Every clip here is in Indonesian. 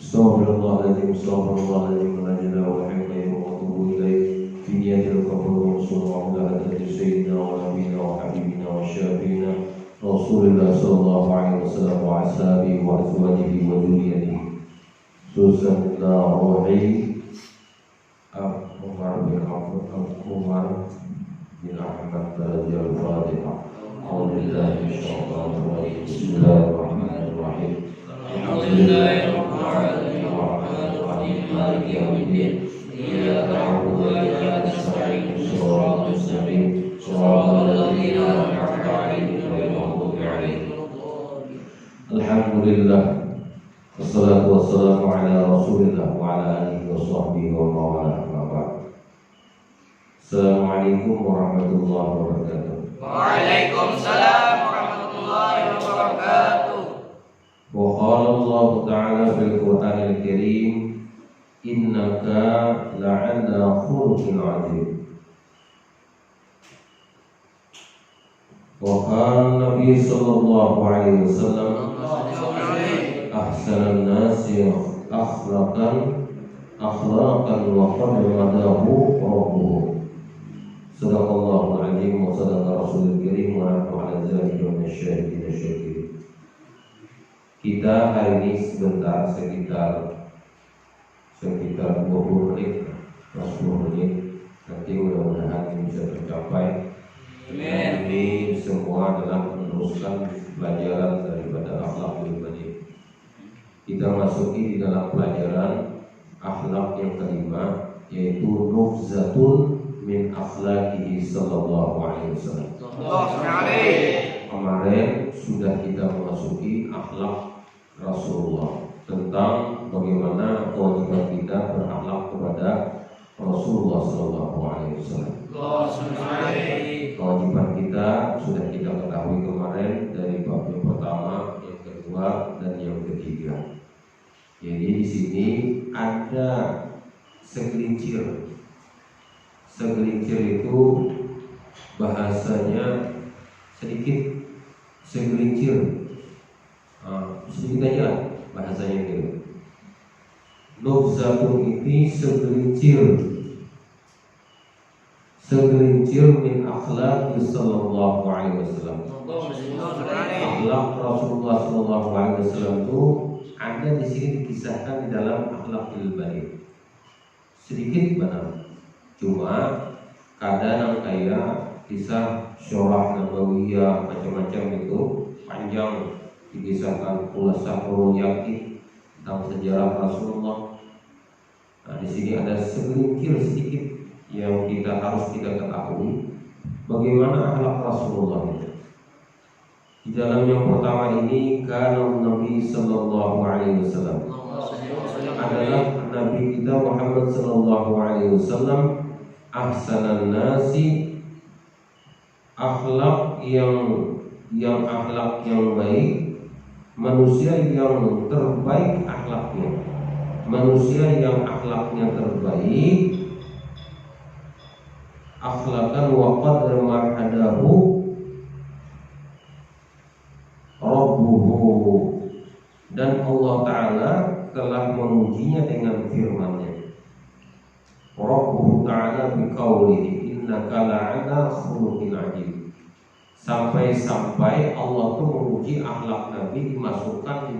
Astaghfirullahaladzim, astaghfirullahaladzim, la ilaha illallah wa atubu ilaih. Fi niyatil qabul wa sallallahu ala sayyidina wa nabiyina wa habibina wa syafiina Rasulullah sallallahu alaihi wasallam wa ashabihi wa azwajihi wa dzurriyyatihi. Susanillah ruhi Umar bin Ahmad Darajal Fatihah. Alhamdulillah, insyaallah. Bismillahirrahmanirrahim. Alhamdulillahirrahmanirrahim. Maliki yaumiddin. Iyyaka na'budu wa iyyaka nasta'in. Shiratal mustaqim. Shiratal ladzina an'amta 'alaihim ghairil maghdubi 'alaihim waladdallin. Alhamdulillah. Wassalatu wassalamu ala Rasulillah wa ala alihi wa sahbihi wa mawalah. Assalamualaikum warahmatullahi wabarakatuh. Waalaikumsalam warahmatullahi wabarakatuh. Wa qala Allah ta'ala fil Qur'anil Karim, innaka la'ala khuluqin 'adzim. Wa qala Nabi sallallahu alaihi wasallam, ahsanan nasi akhlaqan wa qadmadahu rabbuhu. Sadaqallahul azim wa sadaqa rasulul karim wa nahnu ala dzalika minasyahidin syakirin. Kita hari ini sekitar 20 menit, 10 menit. Nanti mudah-mudahan ini bisa tercapai. Ini semua dalam meneruskan pelajaran daripada akhlakul bani. Kita masuki di dalam pelajaran akhlak yang kelima, yaitu nubzatun min akhlaqihi sallallahu alaihi wasallam. Kemarin sudah kita memasuki akhlak Rasulullah, tentang bagaimana kewajiban kita berakhlak kepada Rasulullah sallallahu alaihi wasallam. Kewajiban kita sudah kita ketahui kemarin dari bab yang pertama, yang kedua, dan yang ketiga. Jadi di sini ada segelincir itu bahasanya sedikit, segelincir sedikit aja bahasanya gitu. Nubzatun ini segelincir min akhlaqi sallallahu alaihi wasallam. Akhlak Rasulullah sallallahu alaihi wasallam itu ada di sini dikisahkan di dalam akhlakul bani. Sedikit benar. Cuma kadang kayak kisah syurah nabawiyah macam-macam itu panjang, dikisahkan Khulasatul Yaqin tentang sejarah Rasulullah. Nah, di sini ada segelintir sedikit yang harus kita ketahui bagaimana akhlak Rasulullah itu. Di dalam yang pertama ini kana Nabi sallallahu alaihi wasallam adalah Nabi kita Muhammad sallallahu alaihi wasallam ahsanan nasi, akhlak yang akhlak yang baik, manusia yang terbaik akhlaknya, manusia yang akhlaknya terbaik, akhlakan wa qadra ma'hadahu rabbuhu, dan Allah Ta'ala telah mengujinya dengan firman-Nya. Rabbuhu Ta'ala biqaulihi innaka la'ala khuluqin 'adzim. Sampai Allah tuh menguji akhlak Nabi, dimasukkan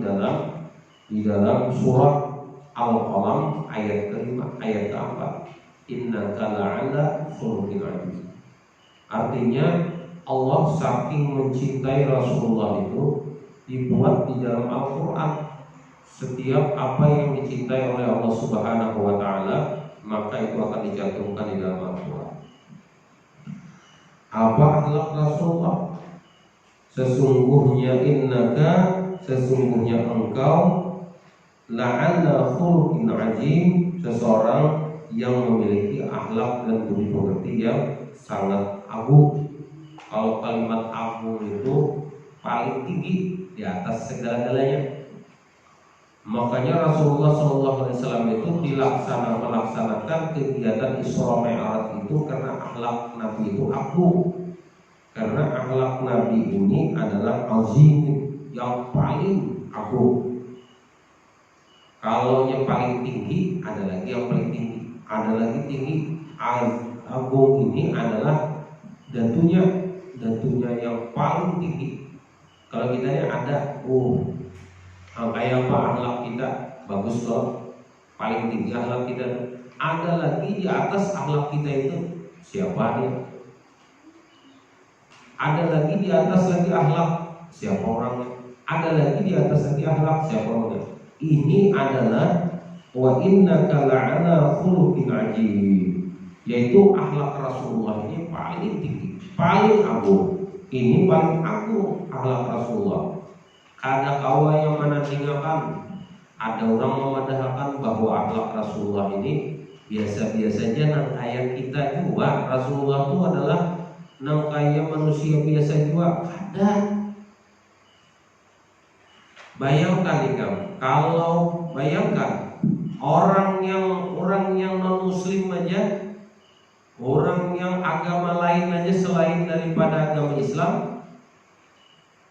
di dalam surat Al-Qalam ayat kelima, ayat keempat. Innaka la'ala khuluqin 'adzim. Artinya Allah saking mencintai Rasulullah itu dibuat di dalam Al-Quran. Setiap apa yang dicintai oleh Allah Subhanahu wa Ta'ala, maka itu akan dicantumkan di dalam Al-Quran. Apa akhlak Rasulullah? Sesungguhnya engkau la'ala khuluqin 'adzim, seseorang yang memiliki akhlak dan budi pekerti yang sangat agung. Kalau kalimat agung itu paling tinggi di atas segala-galanya. Makanya Rasulullah SAW itu melaksanakan kegiatan Isra Mi'raj itu karena akhlak Nabi itu agung. Karena akhlak Nabi ini adalah azim, yang paling agung. Kalau yang paling tinggi ada lagi yang paling tinggi, ada lagi tinggi. Agung ini adalah datunya yang paling tinggi. Kalau kita ini ada, kayak apa akhlak kita bagus loh, paling tinggi akhlak kita. Ada lagi di atas akhlak kita itu siapa dia? Ada lagi di atas lagi akhlak siapa orangnya? Ada lagi di atas lagi akhlak siapa orangnya? Ini adalah wa innaka la'ala khuluqin ajib, yaitu akhlak Rasulullah ini paling tinggi, paling agung. Ini paling agung akhlak Rasulullah. Ada kawan yang menandingakan, ada orang memadahkan bahwa akhlak Rasulullah ini biasa-biasa aja, nang kayak kita juga. Rasulullah itu adalah nang kayak manusia biasa juga. Ada. Bayangkan nih kamu, kalau bayangkan orang yang non muslim aja, orang yang agama lain aja selain daripada agama Islam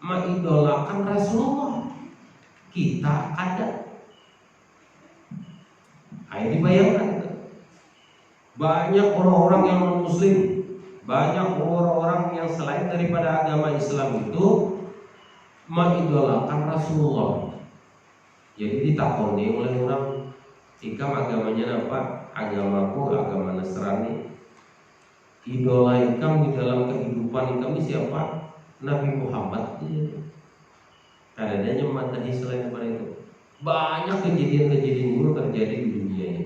mengidolakan Rasulullah. Kita ada. Ayo dibayangkan itu. Banyak orang-orang yang non muslim, banyak orang-orang yang selain daripada agama Islam itu mengidolakan Rasulullah. Jadi ditakoni oleh orang, ikam agamanya apa? Agamaku agama Nasrani. Idola ikam di dalam kehidupan ikam ini siapa? Nabi Muhammad. Adanya mematahi selain daripada itu. Banyak kejadian-kejadian buruk terjadi di dunia ini.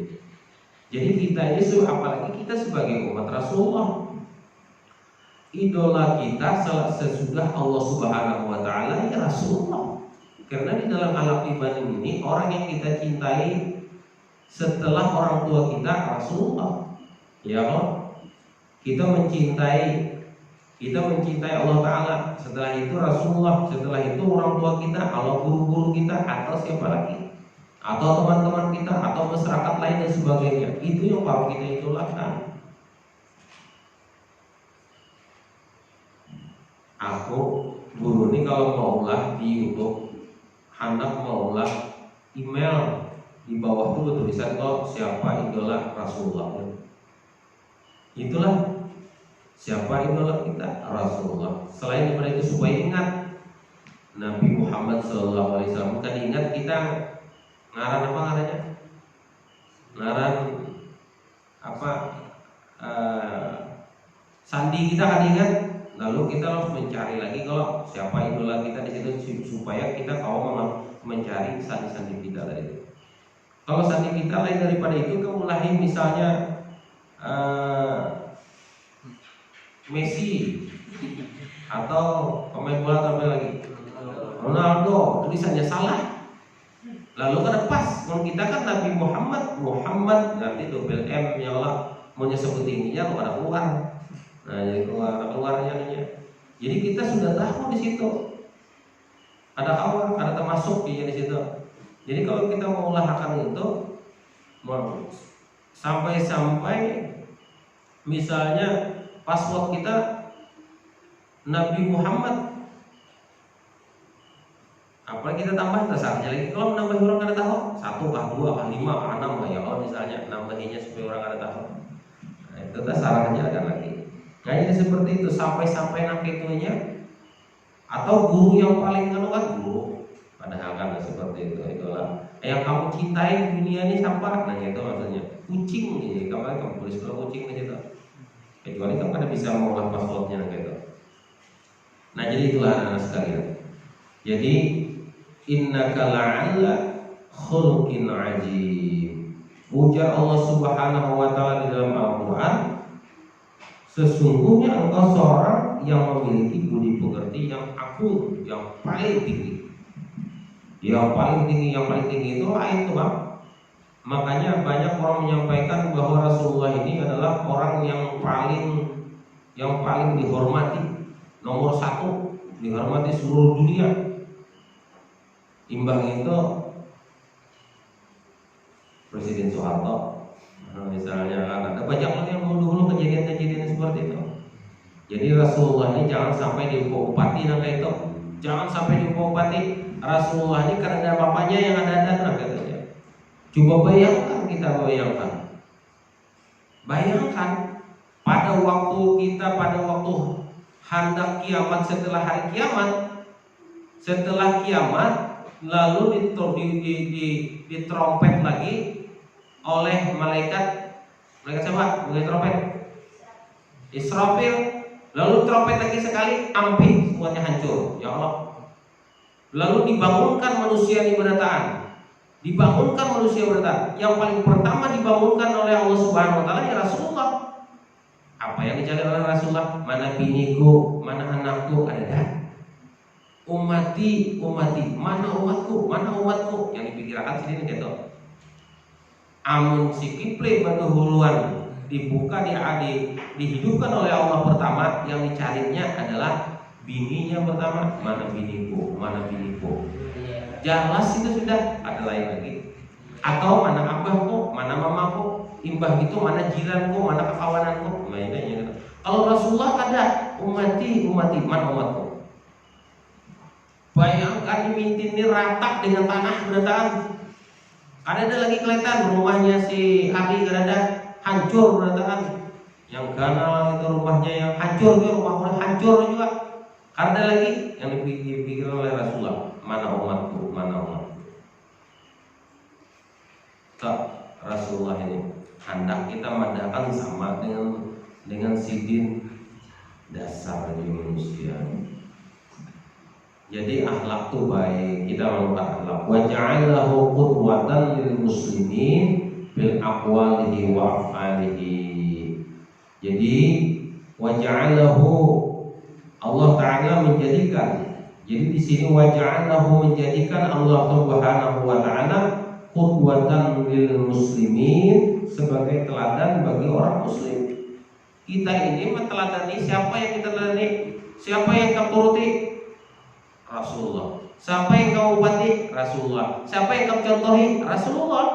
Jadi kita ini, apalagi kita sebagai umat Rasulullah, idola kita sesudah Allah Subhanahu wa Ta'ala ya Rasulullah. Karena di dalam akhlak ibadah ini, orang yang kita cintai setelah orang tua kita Rasulullah. Ya Allah, kita mencintai Allah Ta'ala, setelah itu Rasulullah, setelah itu orang tua kita, Allah, guru-guru kita, atau siapa lagi, atau teman-teman kita, atau masyarakat lain dan sebagainya. Itu yang harus kita idolakan. Aku guru ini kalau maulah di YouTube, hendak maulah email di bawah itu tulisan kok siapa idola Rasulullah. Itulah siapa idola kita, Rasulullah. Selain daripada itu supaya ingat Nabi Muhammad SAW. Kan ingat kita ngaran apa ngarannya? Ngaran apa? Sandi kita kan ingat. Lalu kita harus mencari lagi kalau siapa idola kita di situ supaya kita mau mencari sandi-sandi kita dari itu. Kalau sandi kita lain daripada itu, kemulahin misalnya Messi atau pemain bola terbaik lagi Ronaldo, tulisannya salah. Lalu kan pas, kita kan Nabi Muhammad nanti double M nya lah, maunya sebut ininya kok ada keluar. Nah, jadi keluarnya. Jadi kita sudah tahu di situ ada awal, ada termasuk di situ. Jadi kalau kita mau akan itu, sampai misalnya password kita Nabi Muhammad, apalagi kita tambah dasarnya lagi. Kalau menambah orang kada tahu, 1 kah 2 kah 5 kah 6 ya kalau misalnya nambahinya supaya orang kada tahu. Nah, itu dasarnya ada lagi. Nah, jadi seperti itu sampai nanti itunya, atau guru yang paling kan guru, padahal kan seperti itulah yang kamu cintai di dunia ini siapa? Nah itu maksudnya kucing ini, kamu tulis kalau kucing di situ, kecuali kamu kada bisa mengolah passwordnya gitu. Nah jadi itulah anak-anak sekalian. Jadi innaka la'ala khuluqin ajib. Ujar Allah Subhanahu wa Ta'ala di dalam Al-Quran, sesungguhnya engkau seorang yang memiliki budi pekerti yang agung, yang paling tinggi. Yang paling tinggi itu itu Bang. Makanya banyak orang menyampaikan bahwa Rasulullah ini adalah orang yang paling dihormati, nomor 1 dihormati seluruh dunia. Imbang itu Presiden Soeharto. Misalnya kan ada banyak lagi yang dulu kejadian-kejadian seperti itu. Jadi Rasulullah ini jangan sampai diupati kayak itu. Jangan sampai diupati. Rasulullah ini karena bapaknya yang ada katanya. Coba bayangkan, kita bayangkan pada waktu hendak kiamat, setelah kiamat lalu ditrompet lagi oleh malaikat siapa? Malaikat trompet Israfil. Lalu trompet lagi sekali, ampih, semuanya hancur. Ya Allah. Lalu dibangunkan manusia berataan. Yang paling pertama dibangunkan oleh Allah Subhanahu wa taala ya Rasulullah. Apa yang dicari oleh Rasulullah? Mana biniku, mana anakku, ada dah. Umati, mana umatku? Yang dipikirkan sini gitu. Amun si kipli berdahuluan dibuka dihidupkan oleh Allah pertama, yang dicarinya adalah bininya pertama. Mana biniku? Jelas itu sudah, ada lain lagi. Atau mana abahku, mana mamaku, imbah itu mana jiranku, mana kekawananku. Mainnya. Kalau Rasulullah ada umati, mana umatku? Bayangkan ini ratak dengan tanah berataan. Ada lagi kelihatan rumahnya si Ali, ada hancur berataan. Yang ganal itu rumahnya yang hancur, rumah hancur juga. Ada lagi yang dipikir oleh Rasulullah, mana umatku? Tak, Rasulullah ini hendak kita madakan sama dengan sidin dasar manusia. Jadi akhlak itu baik, kita melakukan akhlak. Wa ja'alahu qudwatan lil muslimin bil aqwalihi wa af'alihi. Jadi wa ja'alahu, Allah Ta'ala menjadikan. Jadi di sini wa ja'alahu menjadikan Allah Subhanahu wa taala qudwatan lil muslimin, sebagai teladan bagi orang muslim. Kita ini meneladani siapa yang kita teladani? Siapa yang kita turuti? Rasulullah. Siapa yang kamu ubati? Rasulullah. Siapa yang kamu contohi? Rasulullah.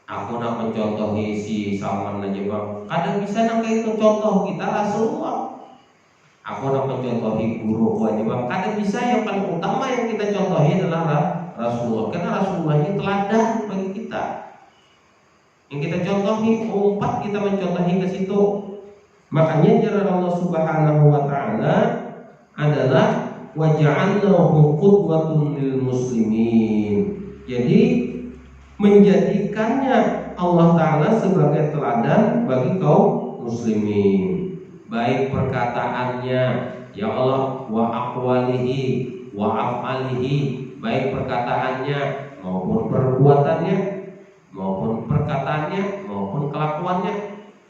Aku nak mencontohi si Salman aja bang. Kadang bisa nak itu contoh kita Rasulullah. Aku nak mencontohi guru aja bang. Kadang bisa yang paling utama yang kita contohi adalah Rasulullah. Karena Rasulullah ini teladan bagi kita. Yang kita contohi, umpat kita mencontohi ke situ. Makanya jalan Allah Subhanahu wa taala adalah wa ja'alnahu qudwatun lil muslimin. Jadi menjadikannya Allah Ta'ala sebagai teladan bagi kaum muslimin, baik perkataannya ya Allah, wa aqwalihi wa af'alihi, baik perkataannya maupun perbuatannya, maupun perkataannya maupun kelakuannya.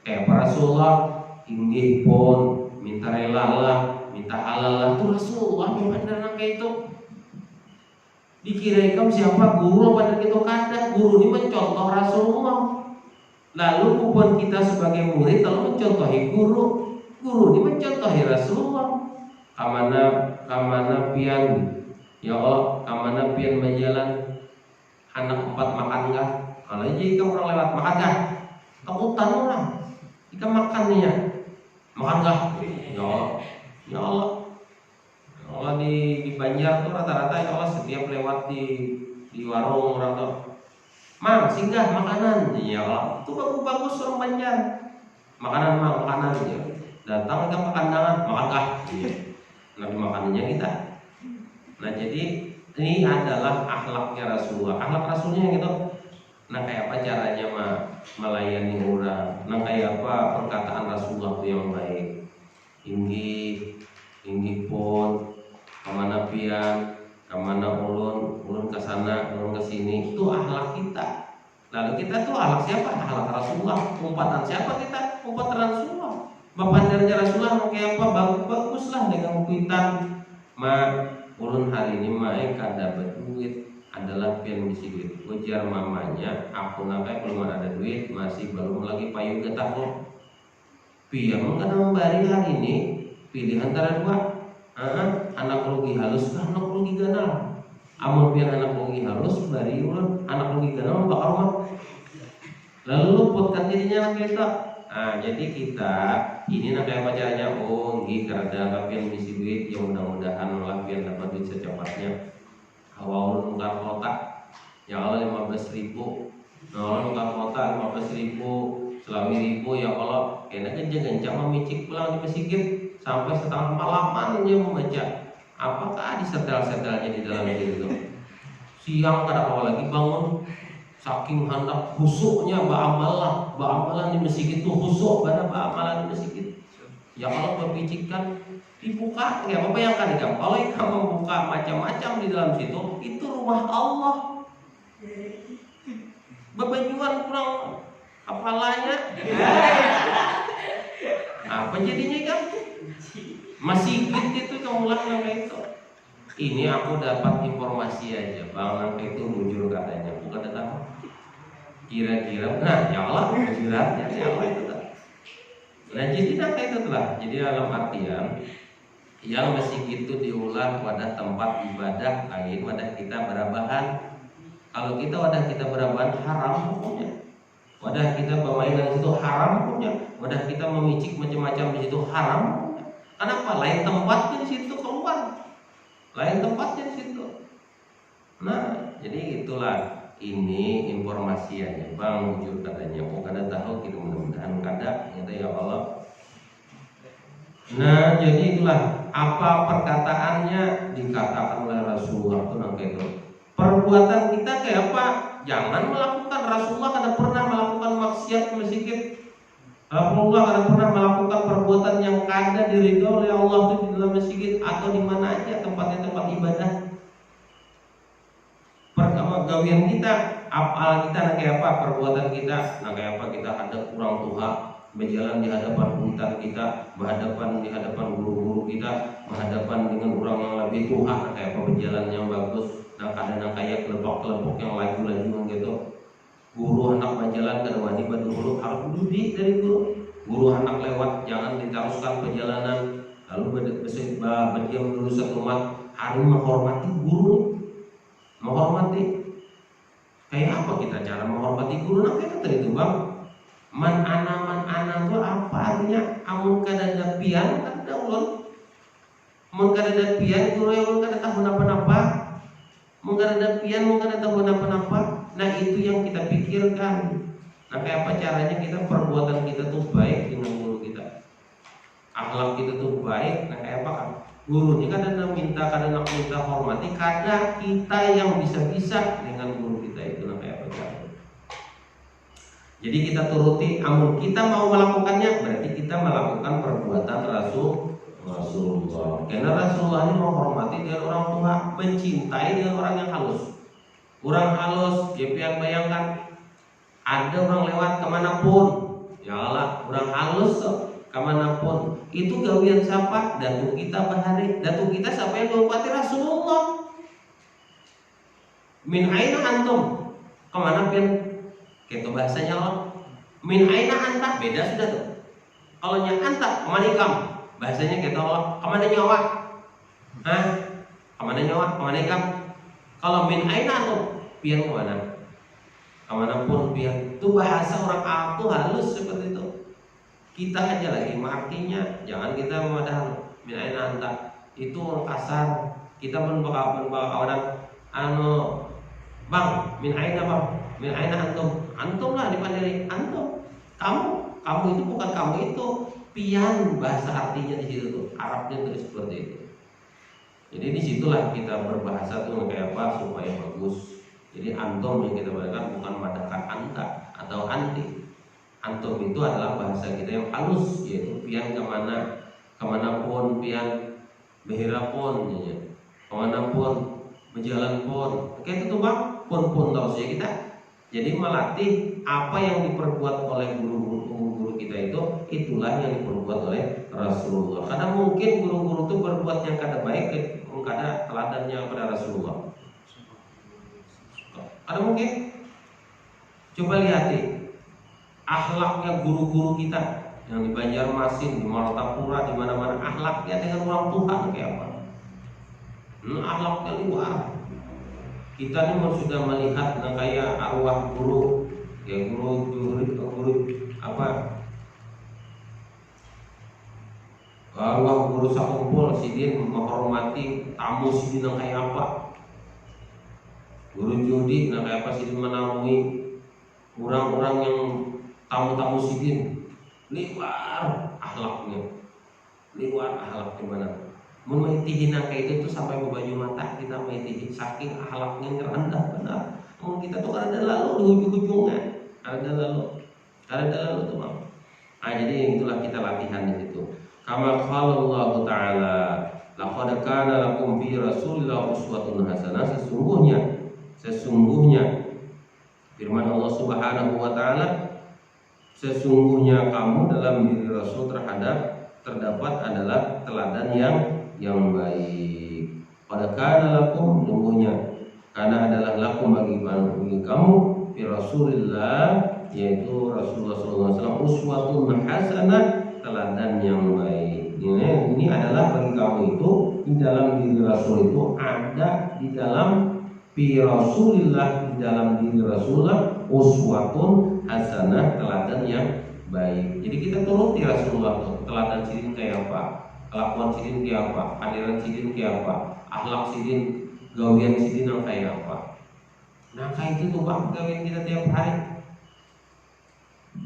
Kayak Rasulullah inggih pun minta rela lah, minta halal lah, itu Rasulullah benar kayak itu. Dikira kamu siapa guru pada kita kada, guru ini mencontoh Rasulullah. Lalu kupon kita sebagai murid lalu mencontohi guru ini mencontohi Rasulullah. Kamana pian ya Allah, kamana pian berjalan anak 4 makan enggak? Kalau aja kamu orang lewat makan enggak? Takutan orang. Kita makan nih ya. Makan enggak? Ya Allah. Allah di Banjar tuh rata-rata ya Allah setiap lewat di warung orang tuh, Mang singgah makanan, ya Allah itu bagus orang Banjar, makanan ya. Datang ke makanangan, makan nabi makanannya kita. Nah jadi ini adalah akhlaknya Rasulullah, akhlak Rasulnya gitu. Nah kayak apa caranya melayani orang, nah kayak apa perkataan Rasulullah itu yang baik, inggih pun kemana pian, kemana ulun kesana, ulun kesini, itu akhlak kita. Lalu kita tuh akhlak siapa? Akhlak Rasulullah. Umpatan siapa kita? Umpatan Rasulullah. Bapandarnya Rasulullah kayak apa? Bagus lah dengan kuitan. Ulun hari ini kada berduit, adalah pian misi duit. Ujar mamanya, aku nakai belum ada duit, masih belum lagi payung getahmu. Pian kada membari hari ini, pilih antara dua. Anak rugi halus kah anak rugi ganal? Amun pian anak rugi halus bari ulun anak rugi ganal bakal mah. Lalu luputkan dirinya kita. Jadi kita ini nak kayak pacarnya karena pian misi duit, ya mudah-mudahan lah pian dapat duit secepatnya. Awal ulun bukan kotak ya Allah 15.000. Nah orang buka kota 15.000, Selawi 1.000 ya Allah. Kena kencang-kencang memicik pulang di masjid sampai setengah malaman dia membaca. Apakah disetel-setelnya di dalam situ? Siang kada mau lagi bangun, saking hendak khusuknya ba'amalan di masjid itu khusuk pada ba'amalan di masjid. Ya kalau berpicikkan dibuka, ya apa yang kan kalau kamu membuka macam-macam di dalam situ, itu rumah Allah. Bebajuan kurang apalanya. Apa jadinya kan? Masjid itu kamu ulang itu. Ini aku dapat informasi aja, Bang Nangka itu muncul katanya, bukan tahu. Kira-kira, nah ya Allah, mujiratnya ya Allah itu. Nah jadi Nangka itu telah, jadi dalam artian yang masjid itu diulang pada tempat ibadah lain, wadah kita berabahan. Kalau kita wadah kita berabahan haram hukumnya. Wadah kita bermain di situ haram hukumnya. Wadah kita memicik macam-macam di situ haram hukumnya. Kenapa? Lain tempatnya di situ keluar. Lain tempatnya di situ. Nah, jadi itulah ini informasinya, Bang jujur katanya. Oh kada tahu kita mudah-mudahan kada, gitu ya Allah. Nah, jadi itulah apa perkataannya dikatakan oleh Rasulullah itu nangka itu. Perbuatan kita kayak apa? Jangan melakukan. Rasulullah kada pernah melakukan maksiat di masjid. Rasulullah kada pernah melakukan perbuatan yang kada diridhoi oleh Allah itu di dalam masjid atau di mana aja tempatnya tempat ibadah. Pertama gawian kita, apa kita nak kayak apa perbuatan kita, nak kayak apa kita hadap orang tua, berjalan di hadapan hutan kita, berhadapan di hadapan guru-guru kita, berhadapan dengan orang yang lebih tua, nak kayak apa berjalan yang bagus, nak kadang kayak kelompok-kelompok yang laju-laju gitu. Guru anak berjalan ke wadi batu guru harus duduk dari guru anak lewat jangan diteruskan perjalanan lalu berdiam dulu satu mat harus menghormati guru, menghormati kayak apa kita cara menghormati guru? Nah kayak tadi itu Bang, man ana itu apa artinya? Amun kada ada pian kada ulun, mun kada ada pian guru yang kada tahu napa-napa, mun kada ada pian mun kada tahu napa-napa. Nah itu yang kita pikirkan. Nah kayak apa caranya kita perbuatan kita tuh baik dengan guru kita, akhlak kita tuh baik. Nah kayak apa kan? Guru ini kadang minta hormati, kadang kita yang bisa dengan guru kita itu. Nah kayak apa caranya? Jadi kita turuti. Amun kita mau melakukannya berarti kita melakukan perbuatan Rasulullah. Karena Rasulullah ini menghormati dengan orang tua, mencintai dengan orang yang halus. Orang halus, yang bayangkan ada orang lewat kemanapun, ya Allah, orang halus kemanapun. Itu gawian siapa? Datuk kita bahari, datuk kita siapa yang menghormati Rasulullah. Min aina antum? Kemana pun? Kayak bahasanya Allah. Min aina anta? Beda sudah tuh. Kalau nya anta, kemana ikam? Bahasanya kayak Allah. Kemana nyawa? Hah? Kemana nyawa? Kemana ikam? Kalau min aina tuh pian kemana? Kemanapun pian. Itu bahasa orang Arab tuh halus seperti itu. Kita aja lagi artinya jangan kita memadahan min aina anta. Itu orang kasar. Kita membawa kawan bang, min aina bang, min aina antum lah dipandiri antum. Kamu itu bukan kamu itu pian bahasa artinya di situ tuh. Arabnya tuh seperti itu. Jadi disitulah kita berbahasa tuh kayak apa supaya bagus. Jadi antum yang kita berikan bukan madahkan anta atau anti. Antum itu adalah bahasa kita yang halus, yaitu pian kemanapun pian behira pun, kemanapun berjalan pun. Oke itu bang pun terus ya kita. Jadi melatih apa yang diperbuat oleh guru-guru kita itu, itulah yang diperbuat oleh Rasulullah. Karena mungkin guru-guru itu berbuat yang kada baik, kada teladannya pada Rasulullah. Ada mungkin. Coba lihat akhlaknya guru-guru kita yang di Banjarmasin, di Martapura, di mana-mana akhlaknya dengan orang Tuhan kayak apa? Akhlaknya luar. Kita ini sudah melihat kayak arwah guru, ya guru apa? Arwah guru sakumpul sidin menghormati tamu sidin kayak apa? guru judi, nah kayak apa sidin menaungi orang-orang yang tamu-tamu sidin, liwar akhlaknya mana? Mun maitihin kayak itu tuh sampai baju mata kita maitihin saking akhlaknya rendah benar. Mun kita tuh ada lalu di ujung-ujungnya, ada lalu tuh bang. Ah jadi itulah kita latihan di situ. Kama qala Allah Ta'ala, laqad kana lakum fi Rasulillah uswatun hasanah. Sesungguhnya firman Allah Subhanahu wa taala, sesungguhnya kamu dalam diri Rasul terdapat adalah teladan yang baik. Pada kana lakum, sungguhnya karena adalah lakum bagi kamu fi Rasulillah, yaitu Rasulullah SAW, uswatun hasanah, teladan yang baik. Ini adalah bagi kamu itu di dalam diri Rasul itu ada di dalam fi Rasulillah, di dalam diri Rasulullah uswatun hasanah, teladan yang baik. Jadi kita turuti Rasulullah tuh, teladan sidin kayak apa, kelakuan sidin kayak apa, hadiran sidin kayak apa, akhlak sidin, gawian sidin yang kayak apa. Nah kayak itu tuh bang, gawian kita tiap hari.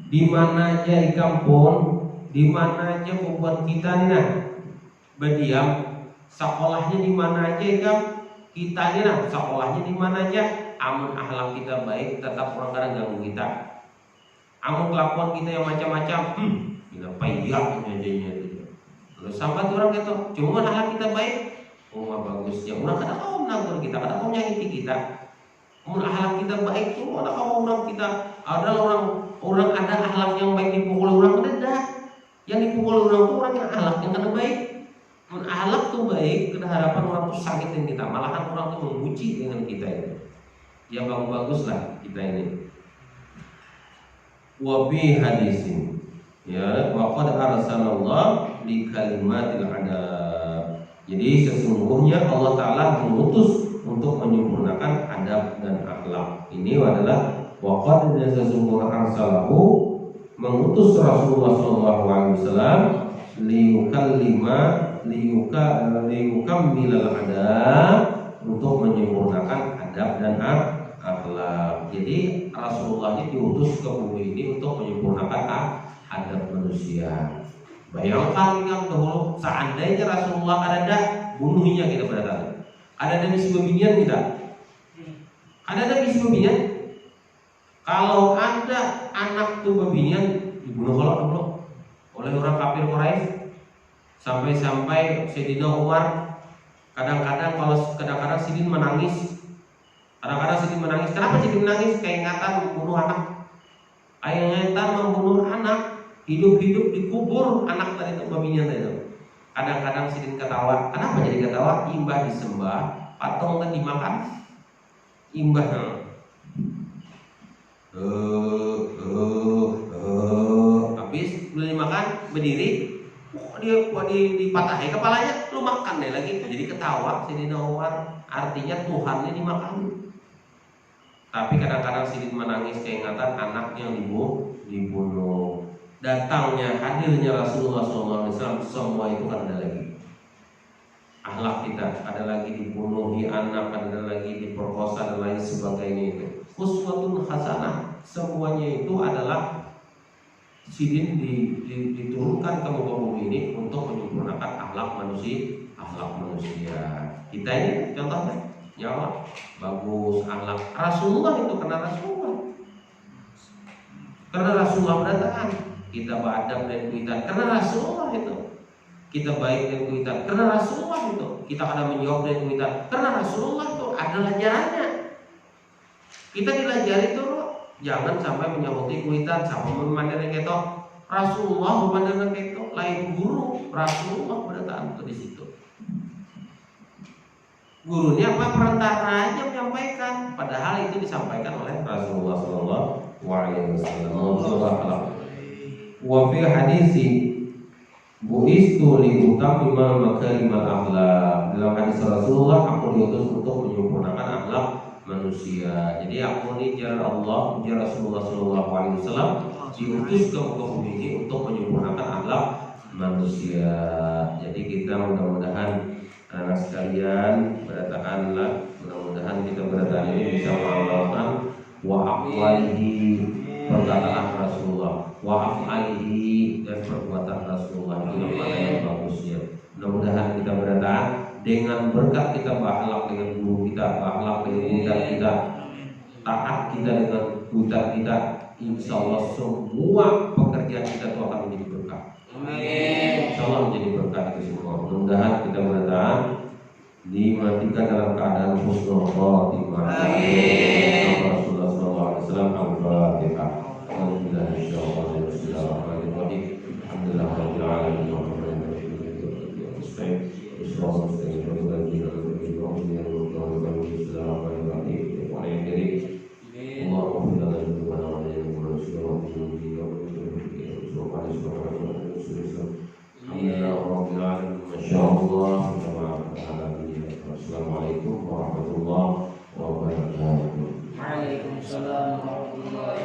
Di mana aja di kampung, di mana aja membuat kita nih nah berdiam, sekolahnya di mana aja kan kita nih nah sekolahnya di mana aja, amun akhlak kita baik tetap orang kadang ganggu kita. Amun kelakuan kita yang macam-macam, kita payah nyajanya itu. Terus sampai orang gitu, cuma akhlak kita baik, oh bagus ya. Orang kadang kau menagur kita, kadang kau nyakiti kita. Amun akhlak kita baik tuh, ada orang kita ada orang ada akhlak yang baik dipukul orang ada. Yang dipukul orang tuh orang yang akhlaknya kada baik. Amun akhlak tuh baik, kita harapan orang tuh sakitin kita, malahan orang tuh memuji dengan kita itu. Ya bagus lah kita ini. Wa bi hadisin, ya wa qad arsalallah li kalimatil adab. Jadi sesungguhnya Allah Ta'ala mengutus untuk menyempurnakan adab dan akhlak. Ini adalah wa qad, dan sesungguhnya arsalahu, mengutus Rasulullah SAW liyukammilal adab, untuk menyempurnakan adab dan akhlak. Jadi Rasulullah ini diutus ke bumi ini untuk menyempurnakan adab manusia. Bayangkan yang dahulu, seandainya Rasulullah ada bunuhnya kita pada tadi. Ada misi pembinian kita. Ada misi pembinian. Kalau ada anak tuh pembinian dibunuh kalau dulu oleh orang kafir Quraisy, sampai Sayyidina Umar kadang-kadang Sidin menangis. Kenapa Sidin menangis? Keingatan membunuh anak. Keingatan membunuh anak, hidup-hidup dikubur anak tadi itu babinya tadi. Kadang-kadang Sidin ketawa. Kenapa jadi ketawa? Imbah disembah, patung tadi dimakan. Imbah habis belum dimakan, berdiri, dia dipatahin kepalanya, lu makan deh lagi. Jadi ketawa Sidin Umar, artinya Tuhannya dimakan. Tapi kadang-kadang Sidin menangis keingatan anak yang dibunuh. Datangnya, hadirnya Rasulullah SAW, semua itu kan ada lagi. Akhlak kita, ada lagi dibunuhi anak, ada lagi diperkosa dan lain sebagainya itu. Uswatun hasanah, semuanya itu adalah Sidin diturunkan ke muka bumi ini untuk menyempurnakan akhlak manusia. Kita ini contohnya, ya Allah, bagus akhlak Rasulullah itu, karena Rasulullah berdatang. Kita beradab dan kuitan karena Rasulullah itu. Kita baik dan kuitan karena Rasulullah itu. Kita akan menjawab dan kuitan karena Rasulullah itu. Adalah jalannya. Kita dilajari itu, jangan sampai menyahuti kuitan sama memandang kita. Rasulullah memandang kita, lain guru. Rasulullah berdatang di situ. Gurunya apa? Perantara aja menyampaikan, padahal itu disampaikan oleh Rasulullah SAW. Wa fi hadisi buistu li utammima makarimal akhlak. Dalam hadis Rasulullah, aku diutus untuk menyempurnakan akhlak manusia. Jadi aku ini jalan Allah, jalan Rasulullah SAW diutus ke bumi ini untuk menyempurnakan akhlak manusia. Jadi kita mudah-mudahan anak sekalian beratakanlah, mudah-mudahan Mudah-mudahan kita berada ini bisa mengamalkan wa aqwalihi, perkataan Rasulullah, wa af'alihi, dan perbuatan Rasulullah. Itu mana yang bagusnya. Mudah-mudahan kita berada dengan berkat kita berakhlak dengan guru kita, berakhlak dengan ustaz kita, taat kita dengan ustaz kita, insya Allah semua pekerjaan kita itu akan menjadi berkah. Insya Allah menjadi berkah itu semua. Mudah-mudahan kita berada dimatikan dalam keadaan husnul khotimah. Rasulullah SAW Al-Fatihah. Alhamdulillah, insyaallah, bismillahirrahmanirrahim. Alhamdulillah rabbil alamin. Assalamualaikum warahmatullahi wabarakatuh. Waalaikumsalam warahmatullahi